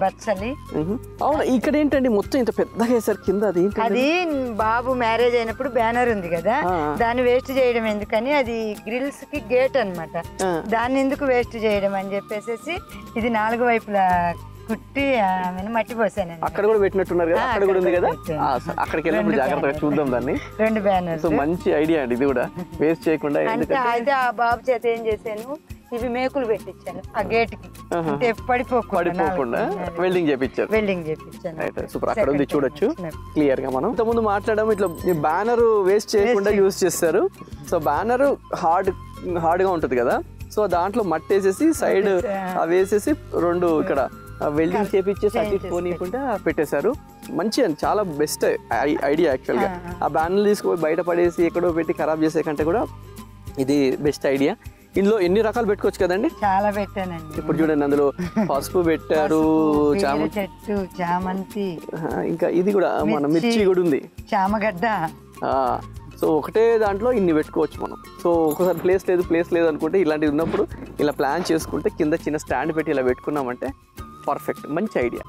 బచ్చలి. అవును, ఇక్కడ ఏంటండి మొత్తం ఇంత పెద్దగా వేసారు కింద, అది బాబు మ్యారేజ్ అయినప్పుడు బ్యానర్ ఉంది కదా, దాన్ని వేస్ట్ చేయడం ఎందుకని, అది గ్రిల్స్ కి గేట్ అన్నమాట, దాన్ని ఎందుకు వేస్ట్ చేయడం అని చెప్పేసి ఇది 4 వైపులా కుట్టి మట్టి పోసాను. అక్కడ కూడా పెట్టినట్టున్నారు కదా, అక్కడ కూడా ఉంది కదా, అక్కడికి వెళ్ళినప్పుడు జాగ్రత్తగా చూద్దాం దాన్ని. 2 బ్యానర్స్. మంచి ఐడియా అండి ఇది కూడా, వేస్ట్ చేయకుండా. అయితే ఆ బాబు చేత ఏం చేశాను, ఇవి మేకులు పెట్టించాను ఆ గేట్ కి, అంటే పడిపోకుండా వెల్డింగ్ చేపించారు. సూపర్, అక్కడ ఉంది చూడొచ్చు క్లియర్ గా. మనం ఇంతకుముందు మాట్లాడము, ఇట్లా బ్యానర్ వేస్ట్ చేయకుండా యూజ్ చేస్తారు. సో బ్యానర్ హార్డ్ గా ఉంటది కదా, సో దాంట్లో మట్టి వేసేసి సైడ్ అవి వేసేసి 2 ఇక్కడ వెల్డింగ్ చేపించేసి అటు పోనీయకుండా పెట్టేశారు. మంచి అండి, చాలా బెస్ట్ ఐడియా యాక్చువల్ గా. ఆ బ్యానర్ తీసుకుపోయి బయట పడేసి ఎక్కడో పెట్టి ఖరాబ్ చేసే కంటే కూడా ఇది బెస్ట్ ఐడియా. ఇందులో ఎన్ని రకాలు పెట్టుకోవచ్చు కదండి? చాలా పెట్టానండి. ఇప్పుడు చూడండి, అందులో పసుపు పెట్టారు, చెట్టు, చామంతి, ఇంకా ఇది కూడా మన మిర్చి కూడా ఉంది, చామగడ్డ. సో ఒకటే దాంట్లో ఇన్ని పెట్టుకోవచ్చు మనం. సో ఒకసారి ప్లేస్ లేదు అనుకుంటే, ఇలాంటివి ఉన్నప్పుడు ఇలా ప్లాన్ చేసుకుంటే కింద చిన్న స్టాండ్ పెట్టి ఇలా పెట్టుకున్నామంటే పర్ఫెక్ట్, మంచి ఐడియా.